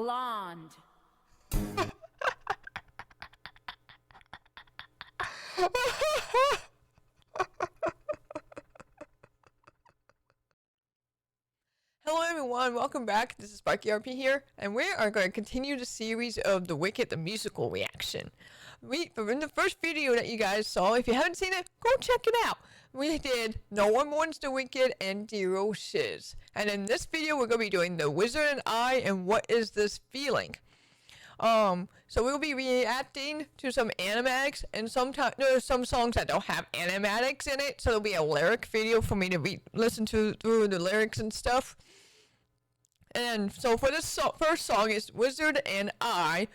blonde. Hello everyone, welcome back. This is Sparky RP here, and we are going to continue the series of The Wicked the Musical reaction. In the first video that you guys saw, if you haven't seen it, go check it out. We did No One Mourns the Wicked and Dear Old Shiz. And in this video, we're going to be doing The Wizard and I and What Is This Feeling? So we'll be reacting to some animatics, and sometimes there's some songs that don't have animatics in it, so there'll be a lyric video for me to listen to through the lyrics and stuff. And so for this first song is Wizard and I.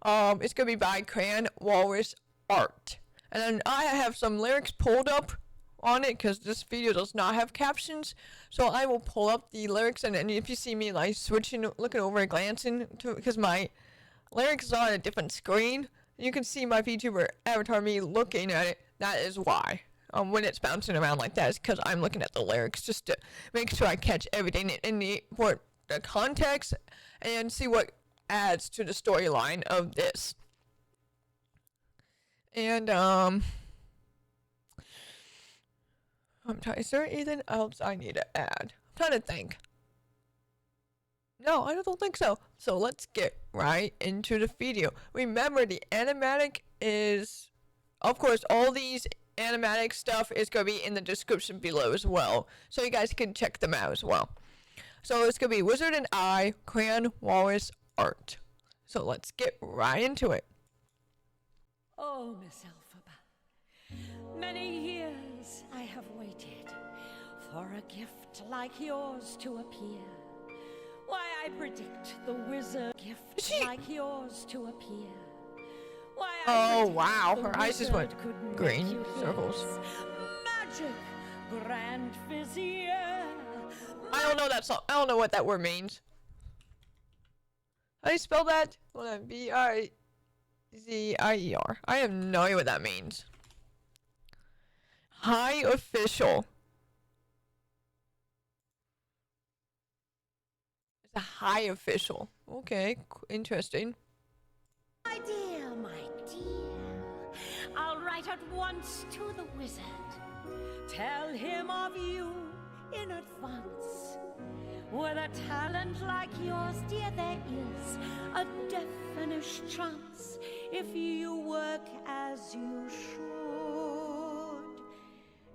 It's gonna be by Crayon Walrus Art, and then I have some lyrics pulled up on it because this video does not have captions. So I will pull up the lyrics, and then if you see me like switching, looking over, glancing to, because my lyrics is on a different screen, you can see my VTuber avatar me looking at it. That is why. When it's bouncing around like that, is because I'm looking at the lyrics just to make sure I catch everything in the context and see what adds to the storyline of this. And I'm trying. Is there anything else I need to add? I'm trying to think. No, I don't think so. So let's get right into the video. Remember, the animatic is, of course, all these animatic stuff is going to be in the description below as well, so you guys can check them out as well. So it's going to be Wizard and I, Crayon Walrus Art. So let's get right into it. Oh, Miss Elphaba, many years I have waited for a gift like yours to appear. Why, I predict the wizard gift like yours to appear. Why, oh wow, her eyes just went green circles. Magic Grand Vizier. I don't know that song. I don't know what that word means. How do you spell that? B-I-Z-I-E-R. I have no idea what that means. High official. It's a high official. Okay, interesting. My dear, I'll write at once to the wizard. Tell him of you in advance. With a talent like yours, dear, there is a definite chance if you work as you should.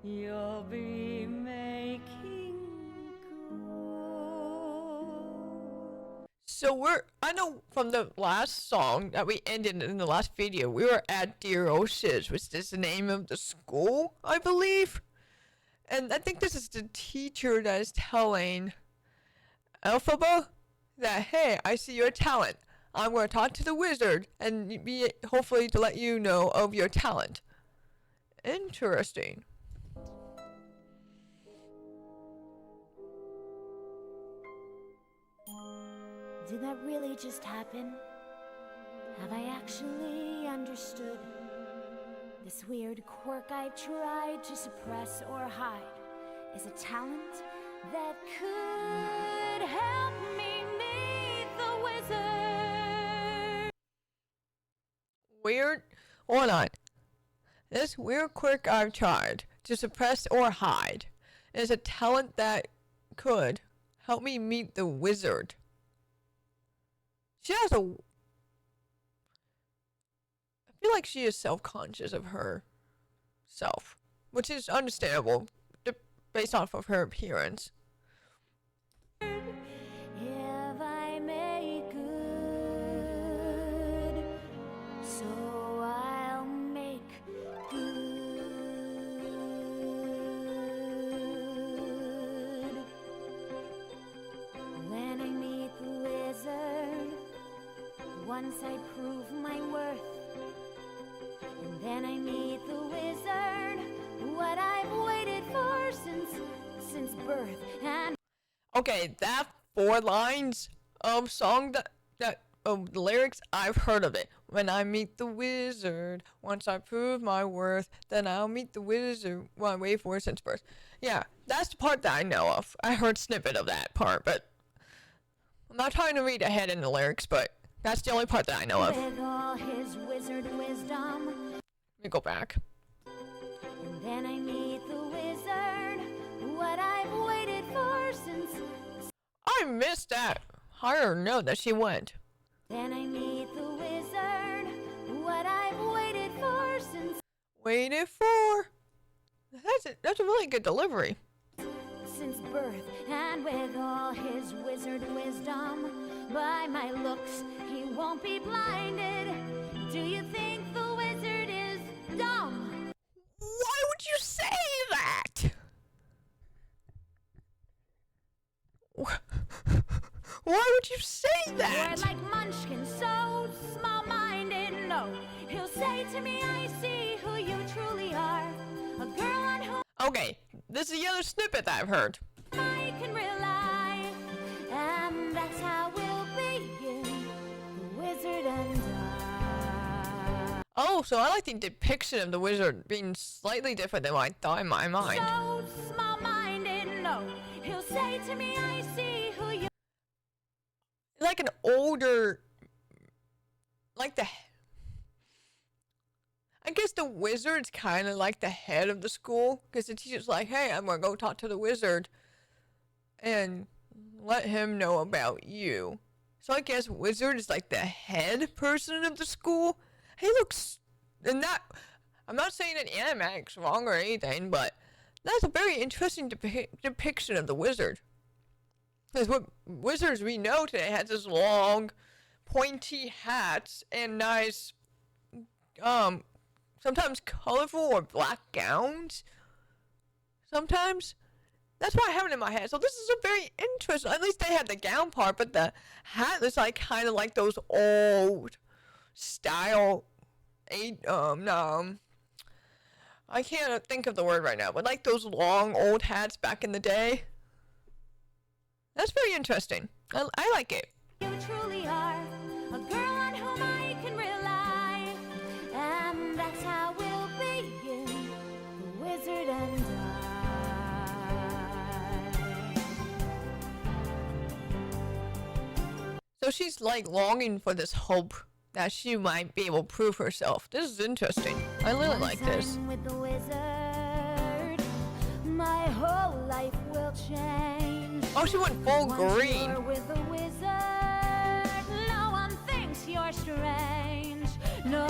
You'll be making good. So I know from the last song that we ended in the last video, we were at Dear Old Shiz, which is the name of the school, I believe. And I think this is the teacher that is telling Elphaba that, hey, I see your talent. I'm going to talk to the wizard and hopefully to let you know of your talent. Interesting. Did that really just happen? Have I actually understood? This weird quirk I tried to suppress or hide is a talent that could help me meet the wizard. Weird. Hold on. This weird quirk I've tried to suppress or hide is a talent that could help me meet the wizard. She has a... I feel like she is self-conscious of herself, which is understandable based off of her appearance. If I make good, so I'll make good. When I meet the wizard, once I prove my worth, and then I meet the wizard, what I've waited for since birth. And Okay, that 4 lines of song of the lyrics, I've heard of it. When I meet the wizard, once I prove my worth, then I'll meet the wizard. Well, I wait for it since birth. Yeah, that's the part that I know of. I heard a snippet of that part, but I'm not trying to read ahead in the lyrics, but that's the only part that I know of. With all his wizard wisdom. Let me go back. And then I meet the wizard. What I've waited for since. I missed that higher note that she went. Then I meet the wizard. What I've waited for since. Waited for. That's a really good delivery. Since birth, and with all his wizard wisdom, by my looks he won't be blinded. Do you think the wizard is dumb? Why would you say that? Why would you say that? You're like Munchkin, so small-minded. No, he'll say to me, I see who you truly are. A girl on whom Okay, this is the other snippet that I've heard. I can rely, and that's how we'll begin, the wizard and I. Oh, so I like the depiction of the wizard being slightly different than what I thought in my mind. So small-minded, no, he'll say to me, I see who you. Like an older, like I guess the wizard's kind of like the head of the school, because the teacher's like, hey, I'm going to go talk to the wizard and let him know about you. So I guess wizard is like the head person of the school. He looks, and that, I'm not saying that animatic's wrong or anything, but that's a very interesting depiction of the wizard. Because what wizards we know today has this long, pointy hats and nice, sometimes colorful or black gowns. Sometimes. That's why I have it in my head. So this is a very interesting. At least they had the gown part, but the hat is like kind of like those old style. I can't think of the word right now, but like those long old hats back in the day. That's very interesting. I like it. You truly are a girl on whom I can rely, and that's how we'll begin, the wizard and I. So she's like longing for this hope that she might be able to prove herself. This is interesting. I really like this. With the wizard, my whole life will change. Oh, she went full Once green. you're with the wizard, no one thinks you're strange. No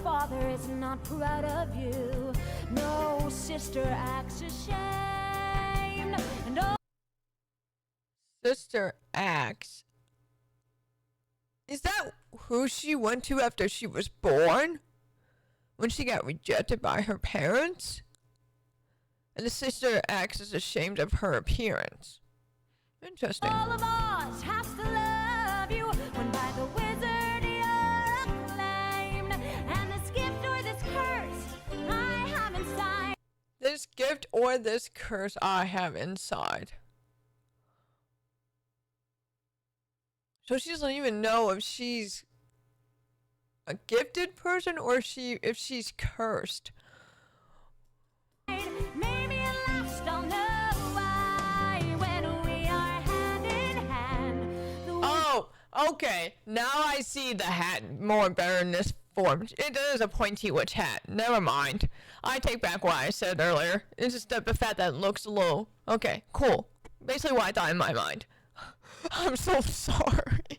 father is not proud of you. No sister acts ashamed. And oh, Sister Axe. Is that who she went to after she was born? When she got rejected by her parents? And the Sister Axe is ashamed of her appearance. Interesting. all of us have to love you when by the wizard you're acclaimed. And this gift or this curse I have inside. This gift or this curse I have inside. So she doesn't even know if she's a gifted person or if she's cursed. Maybe at last I'll know why when we are hand in hand. Oh, okay. Now I see the hat more better in this form. It is a pointy witch hat. Never mind. I take back what I said earlier. It's just the fact that it looks a little... Okay, cool. Basically what I thought in my mind. I'm so sorry.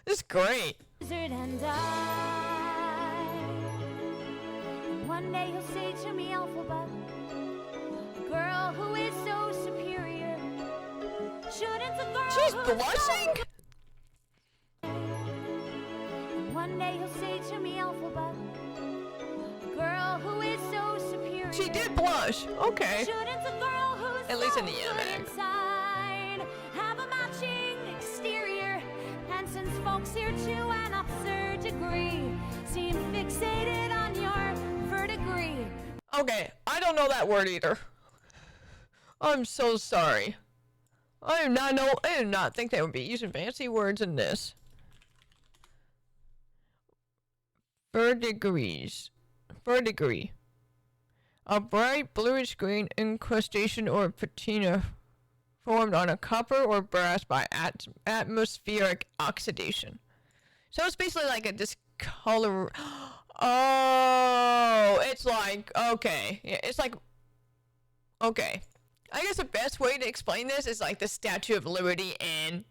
This is great. Wizard and I. One day you'll say to me, Alphabet, a girl who is so superior. Shouldn't a girl She's who's blushing? One day you'll say to me, Alphabet, a girl who is so superior. She did blush. Okay. Shouldn't a girl who's At least so in the good anime. inside have a matching exterior? And since folks here to an absurd degree seem fixated on your verdigris. Okay, I don't know that word either. I'm so sorry. I did not think they would be using fancy words in this. Verdigris. Verdigris. A bright bluish green incrustation or patina formed on a copper or brass by atmospheric oxidation. So it's basically like a discolor. Oh, it's like, okay. Yeah, it's like, okay. I guess the best way to explain this is like the Statue of Liberty in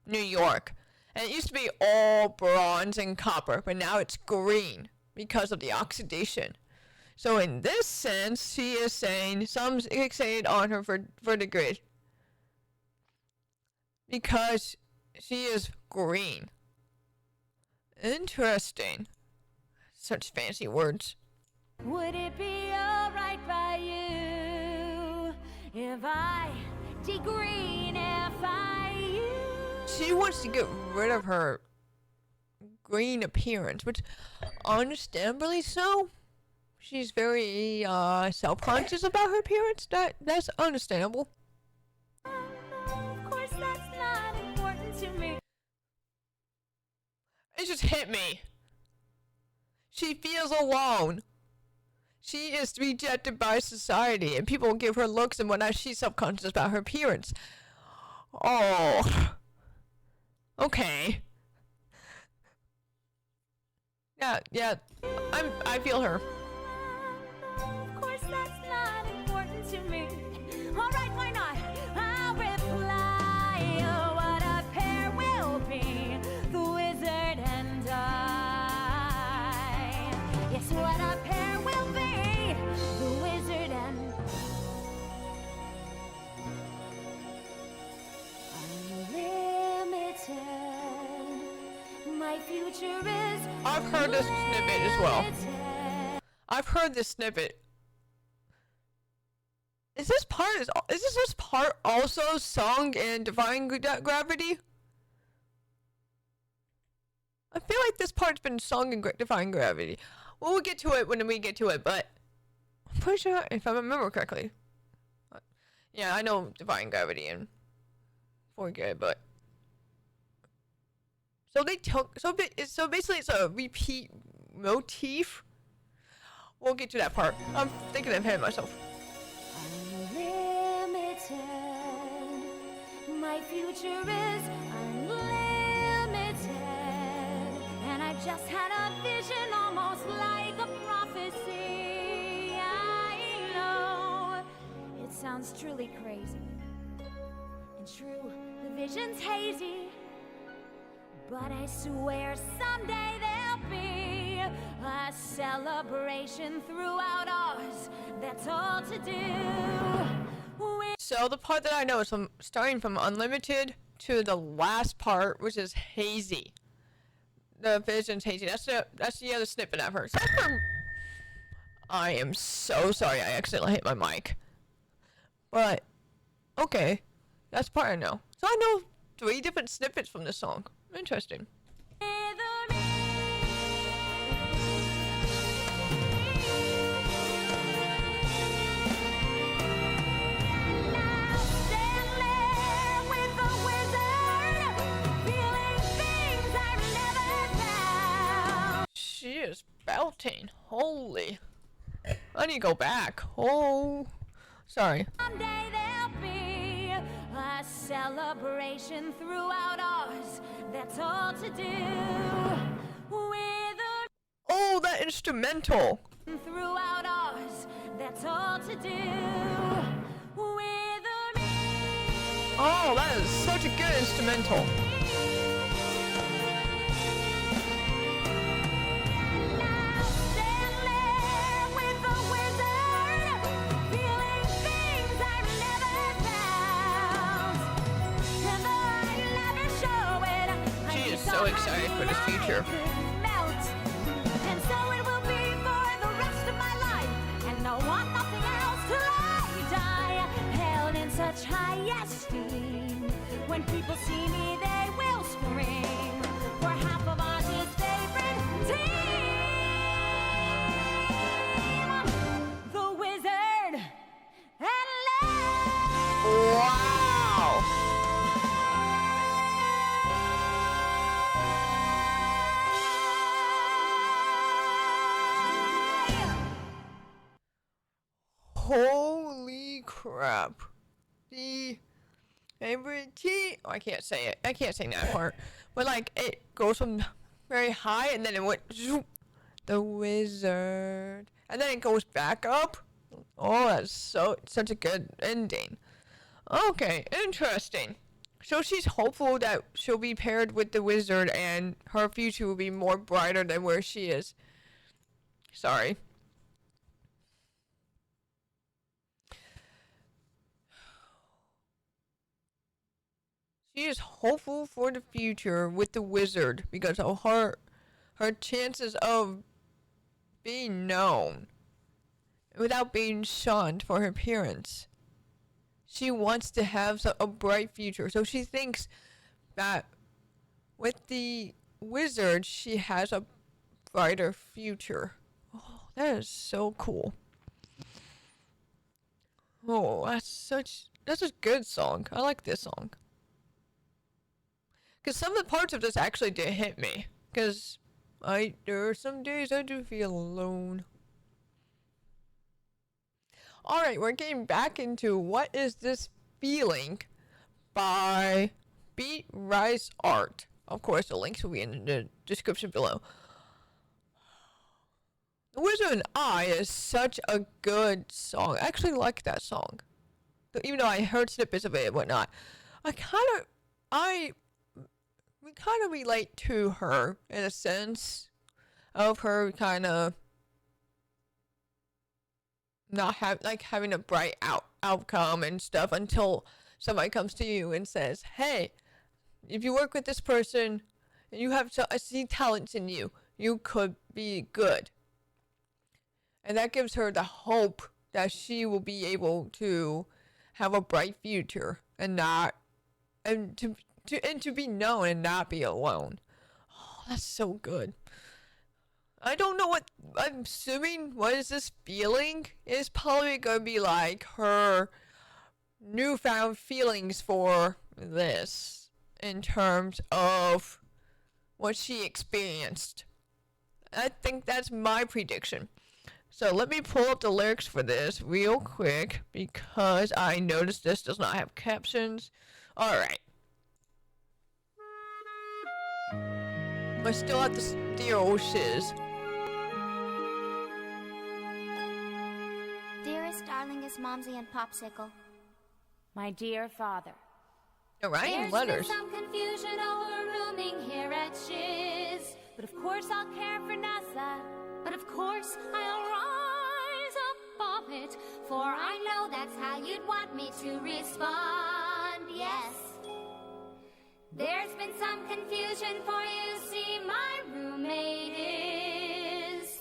New York. And it used to be all bronze and copper, but now it's green because of the oxidation. So in this sense, she is saying some fixated on her verdigris because she is green. Interesting. Such fancy words. Would it be alright by you if I degreenify you? She wants to get rid of her green appearance, which understandably so. She's very self-conscious about her appearance. That's understandable. Of course, that's not important to me. It just hit me. She feels alone. She is rejected by society, and people give her looks and whatnot. She's self-conscious about her appearance. Oh. Okay. Yeah. I feel her. Of course, that's not important to me. Alright, why not? I'll reply. Oh, what a pair we'll be, the wizard and I. Yes, what a pair we'll be, the wizard and unlimited. My future is I've heard this snippet as well. unlimited. I've heard this snippet. Is this part also sung in Defying Gravity? I feel like this part's been sung in Defying Gravity. Well, we'll get to it when we get to it, but I'm pretty sure if I remember correctly. Yeah, I know Defying Gravity and Forget, but so they took so basically it's a repeat motif. We'll get to that part. I'm thinking ahead of myself. Unlimited. My future is unlimited. And I just had a vision almost like a prophecy. I know it sounds truly crazy. And true, the vision's hazy. But I swear someday there'll be a celebration throughout Oz. That's all to do. So the part that I know is starting from Unlimited to the last part, which is hazy. The vision's hazy. That's the other snippet I've heard. I am so sorry. I accidentally hit my mic. But okay, that's the part I know. So I know 3 different snippets from this song. Interesting. She is belting. Holy. I need to go back. Oh. Sorry. Someday there'll be a celebration throughout Oz. That's all to do. Oh, that instrumental. Throughout Oz. That's all to do. Oh, that is such a good instrumental. So excited for this future. And so it will be for the rest of my life. And I want nothing else till I die. Held in such high esteem. When people see me, they will scream. We're half of Oz's favorite team. The Wizard and Wow. Holy crap. favorite tea. Oh, I can't say it. I can't sing that part. But like it goes from very high and then it went zoop, the wizard, and then it goes back up. Oh, that's such a good ending. Okay, interesting. So she's hopeful that she'll be paired with the wizard and her future will be more brighter than where she is. Sorry. She is hopeful for the future with the wizard because of her chances of being known without being shunned for her appearance. She wants to have a bright future, so she thinks that with the wizard she has a brighter future. Oh, that is so cool. Oh, that's a good song. I like this song. Because some of the parts of this actually did hit me. Because there are some days I do feel alone. Alright, we're getting back into What Is This Feeling by Beat Rise Art. Of course, the links will be in the description below. The Wizard and I is such a good song. I actually like that song. Even though I heard snippets of it and whatnot. We kind of relate to her in a sense of her kind of not having a bright outcome and stuff until somebody comes to you and says, hey, if you work with this person and you have I see talents in you, you could be good. And that gives her the hope that she will be able to have a bright future and to be known and not be alone. Oh, that's so good. I don't know what I'm assuming. What is this feeling? Is probably gonna be like her newfound feelings for this in terms of what she experienced. I think that's my prediction. So let me pull up the lyrics for this real quick because I noticed this does not have captions. Alright. I still have the old shiz. Dearest, darlingest Momsy and Popsicle. My dear father. Alright, letters. There's been some confusion over rooming here at Shiz. But of course I'll care for Nasa. But of course I'll rise above it, for I know that's how you'd want me to respond, yes. There's been some confusion, for you see my roommate is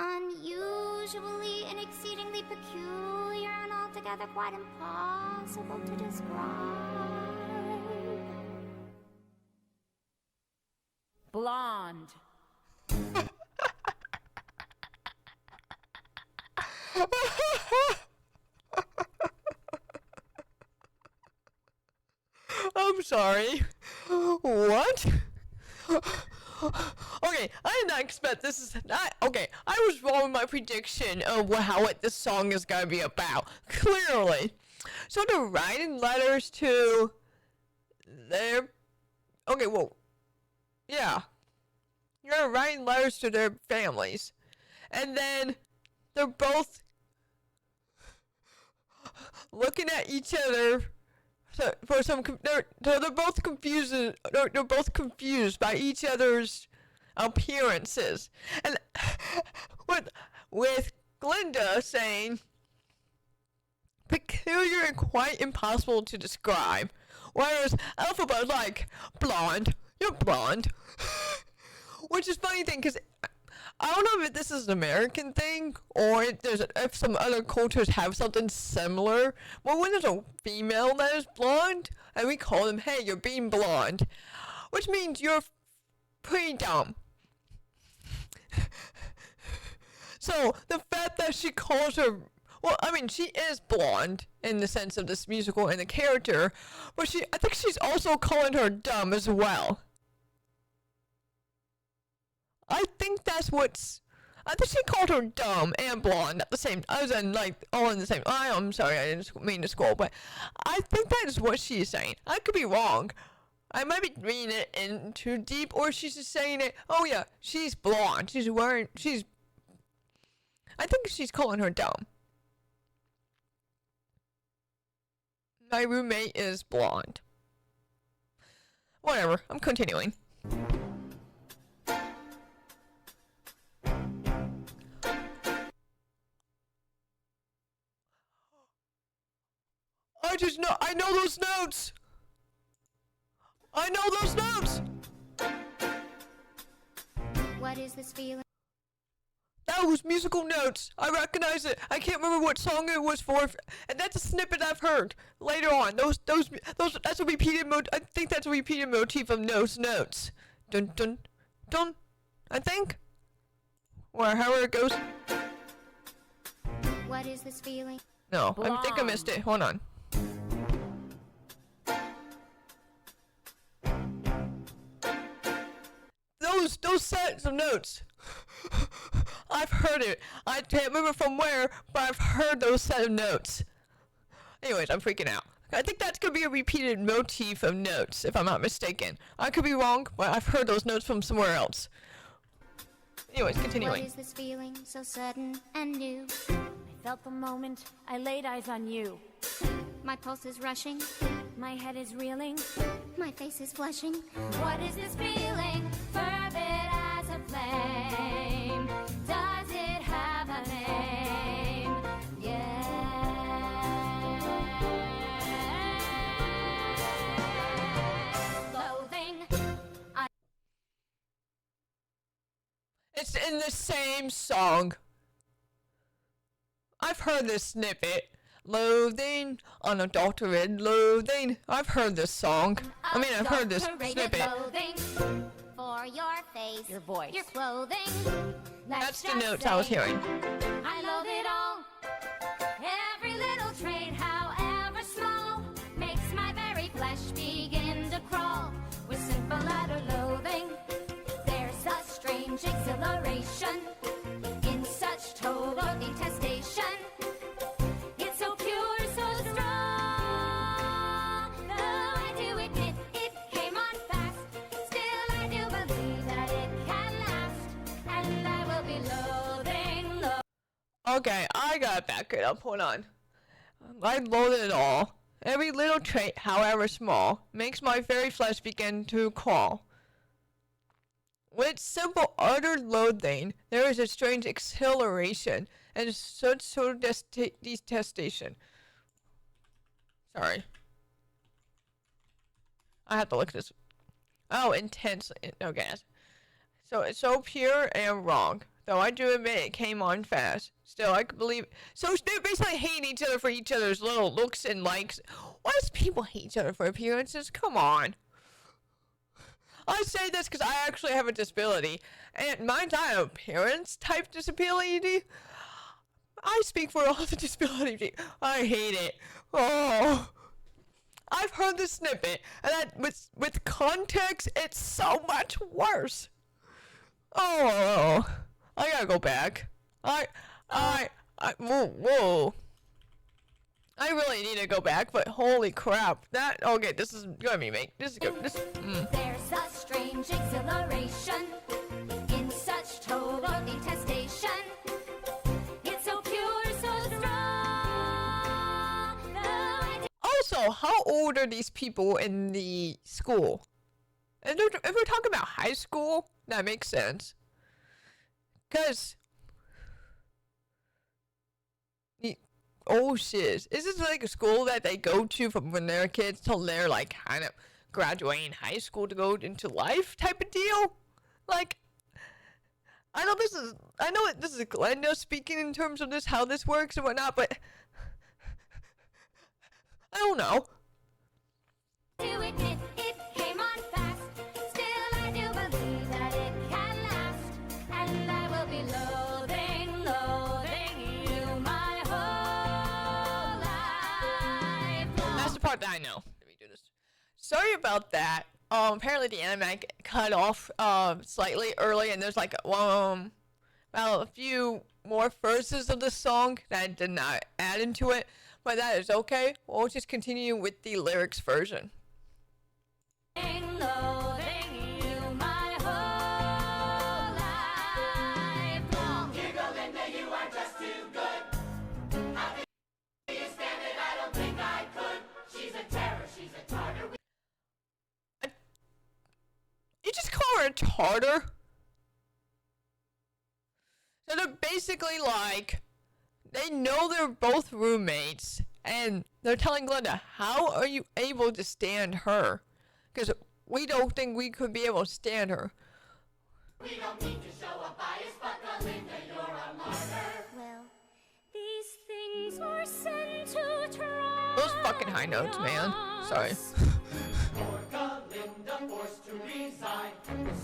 unusually and exceedingly peculiar and altogether quite impossible to describe. Blonde. I'm sorry. What? Okay, I did not expect this is not okay. I was wrong with my prediction of what this song is gonna be about. Clearly, so they're writing letters to their. Okay, well, yeah, you're writing letters to their families, and then they're both looking at each other. So they're both confused. They're both confused by each other's appearances, and with Glinda saying peculiar and quite impossible to describe, whereas Elphaba's like blonde. You're blonde, which is funny thing because I don't know if this is an American thing or if some other cultures have something similar. Well, when there's a female that is blonde, and we call them, hey, you're being blonde, which means you're pretty dumb. So the fact that she calls her, well, I mean, she is blonde in the sense of this musical and the character, but I think she's also calling her dumb as well. I think that's I think she called her dumb and blonde at the same, as in like all in the same. I'm sorry, I didn't mean to scroll, but I think that is what she is saying. I could be wrong. I might be reading it in too deep, or she's just saying it. Oh yeah, she's blonde. I think she's calling her dumb. My roommate is blonde. Whatever, I'm continuing. I know those notes! I know those notes! What is this feeling? That was musical notes. I recognize it. I can't remember what song it was for, and that's a snippet I've heard later on. That's a repeated I think that's a repeated motif of those notes. Dun dun dun. I think. Or however it goes. What is this feeling? No, I think I missed it. Hold on. Those sets of notes. I've heard it. I can't remember from where, but I've heard those set of notes. Anyways, I'm freaking out. I think that's gonna be a repeated motif of notes, if I'm not mistaken. I could be wrong, but I've heard those notes from somewhere else. Anyways, continuing. What is this feeling so sudden and new? I felt the moment I laid eyes on you. My pulse is rushing, My head is reeling. my face is flushing. What is this feeling? Fervid as a flame. Does it have a name? Yeah. Loathing. It's in the same song. I've heard this snippet. Loathing, unadulterated loathing. I've heard this song. I mean, I've heard this snippet. Loathing for your face, Your voice. your clothing. That's the notes I was hearing. I loathe it all. Every little trait, however small, makes my very flesh begin to crawl. With simple utter loathing, there's a strange exhilaration in such total detestation. It's so pure, so strong. Though I do admit it came on fast, still I do believe that it can last, and I will be loathing. Okay, I gotta back it up. Hold on. I loathe it all. Every little trait, however small, makes my very flesh begin to crawl. With simple utter loathing, there is a strange exhilaration and such sort of detestation. Sorry. I have to look at this. Oh, intense. Okay. So it's so pure and wrong. Though I do admit it came on fast. Still, I could believe. So they're basically hating each other for each other's little looks and likes. Why does people hate each other for appearances? Come on. I say this because I actually have a disability, and mine's not an appearance type disability. I speak for all the disability. I hate it. Oh, I've heard the snippet, and that with context, it's so much worse. Oh, I gotta go back. Whoa. I really need to go back, but holy crap. Okay, this is gonna be this is good. There's a strange exhilaration in such total detestation. It's so pure, so strong. Also, how old are these people in the school? And if we're talking about high school, that makes sense. Because oh shit, is this like a school that they go to from when they're kids till they're like kind of graduating high school to go into life type of deal? Like, I know this is Glenda speaking in terms of this, how this works and whatnot, but I don't know. To admit it came on fast, still I do believe that it can last, and I will be loathing you my whole life long. That's the part that I know. Let me do this. Sorry about that. Apparently the anime cut off slightly early, and there's like well, a few more verses of the song that I did not add into it, but that is okay. We'll just continue with the lyrics version. Loathing you my whole life long. Giggle, Linda, you are just too good. How do you stand it? I don't think I could. She's a terror, she's a tartar. You just call her a tartar? So they're basically like, they know they're both roommates, and they're telling Glenda, how are you able to stand her? Because we don't think we could be able to stand her. We don't need to show a bias, but Linda, you're a martyr. Well, these things were sent to try. Those fucking high notes, man. Sorry. Poor Linda forced to resign.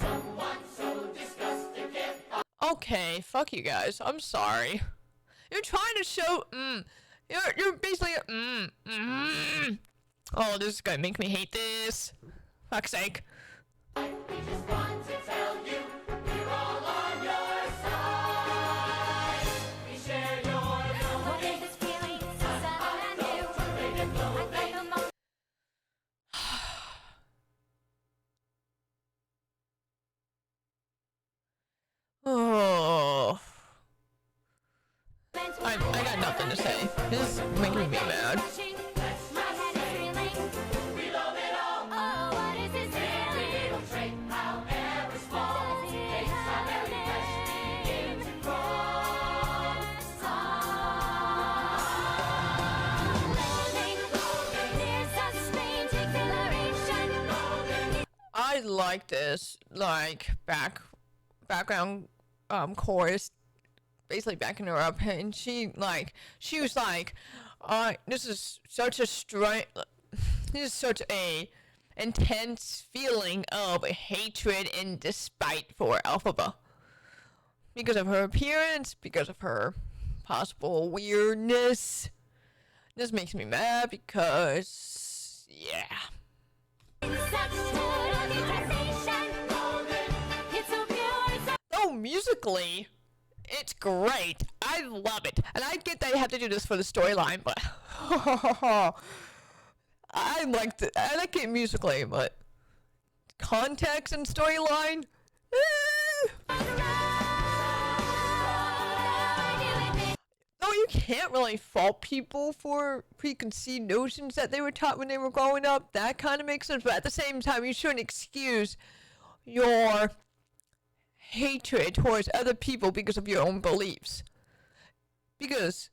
Someone so disgusted get up. Okay, fuck you guys. I'm sorry. You're trying to show, You're basically, Oh, this is gonna make me hate this. Fuck's sake. We just want to tell you, we're all on your side. We share your love. What is this feeling? So sad and new. I gave them all. Oh. I got nothing to say. This is making me mad. My head is reeling. We love it all. Oh, what is this feeling? Little trait, however small, makes our very flesh begin to crawl. Loathing, there's a strange exhilaration. I like this, like, background chorus, basically backing her up, and she was like, this is such a intense feeling of hatred and despite for Elphaba. Because of her appearance, because of her possible weirdness. This makes me mad because, yeah. Such total detestation. It's so pure, so Oh, musically, it's great. I love it. And I get that you have to do this for the storyline, but I like it musically, but context and storyline, no, you can't really fault people for preconceived notions that they were taught when they were growing up. That kind of makes sense, but at the same time, you shouldn't excuse your hatred towards other people because of your own beliefs. Because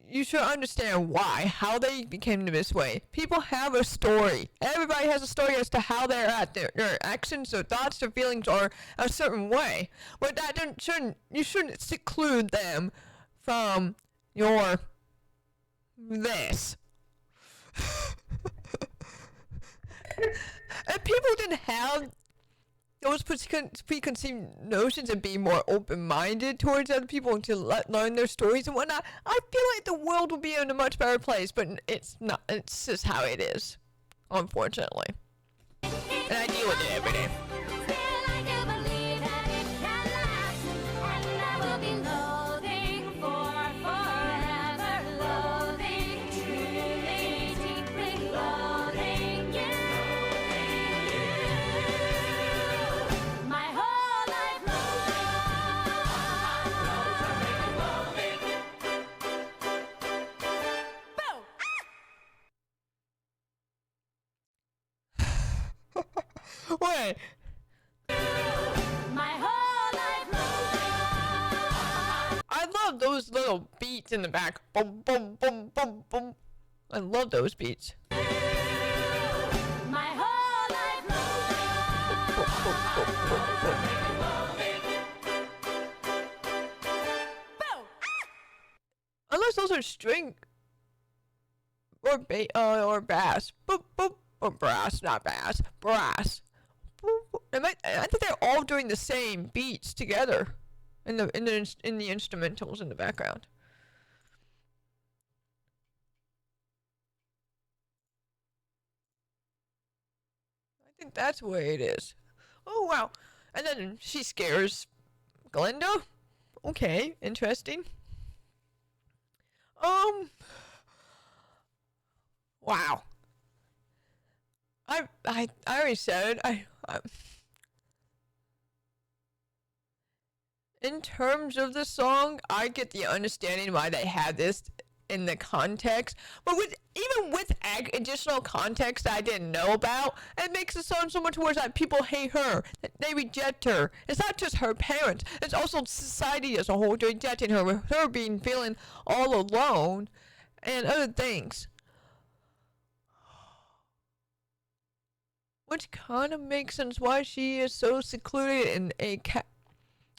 you should understand how they became this way. People have a story. Everybody has a story as to how they're at. Their actions, their thoughts, their feelings are a certain way. But that you shouldn't seclude them from your this. And people didn't have those preconceived notions and be more open-minded towards other people and to learn their stories and whatnot, I feel like the world will be in a much better place, but it's not. It's just how it is, unfortunately. And I deal with it every day. still I do believe that it can last, and I will be loathing for forever, loathing, truly, deeply loathing you. My whole life long. Boom! Wait. My whole life long. I love those little beats in the back. Boom, boom, boom, boom, boom. I love those beats. My whole life long. Unless those are string or bass. Boop, boop, or brass, not bass. Brass. Boop, boop. I think they're all doing the same beats together in the instrumentals in the background. I think that's the way it is. Oh wow. And then she scares Glenda. Okay, interesting. Wow. I already said it. In terms of the song, I get the understanding why they had this in the context, but even with additional context that I didn't know about, it makes the song so much worse that people hate her, that they reject her. It's not just her parents, it's also society as a whole rejecting her, with her feeling all alone and other things. Which kind of makes sense why she is so secluded in a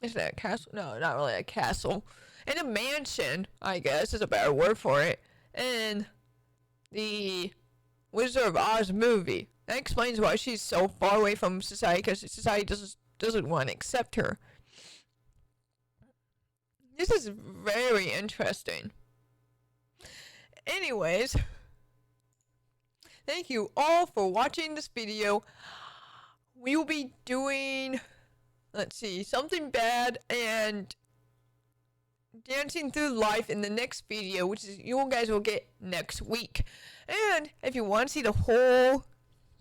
is that a castle? No, not really a castle. In a mansion, I guess is a better word for it. In the Wizard of Oz movie. That explains why she's so far away from society, because society doesn't want to accept her. This is very interesting. Anyways, thank you all for watching this video. We will be doing, let's see, Something Bad and Dancing Through Life in the next video, which is you guys will get next week. And if you want to see the whole,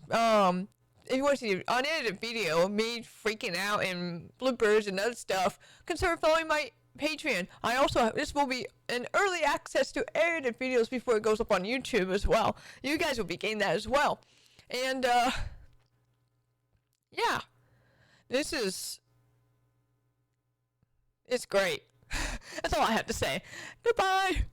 if you want to see the unedited video of me freaking out and bloopers and other stuff, consider following my Patreon. I also have, this will be an early access to edited videos before it goes up on YouTube as well. You guys will be getting that as well. And, yeah. This is, it's great. That's all I have to say. Goodbye.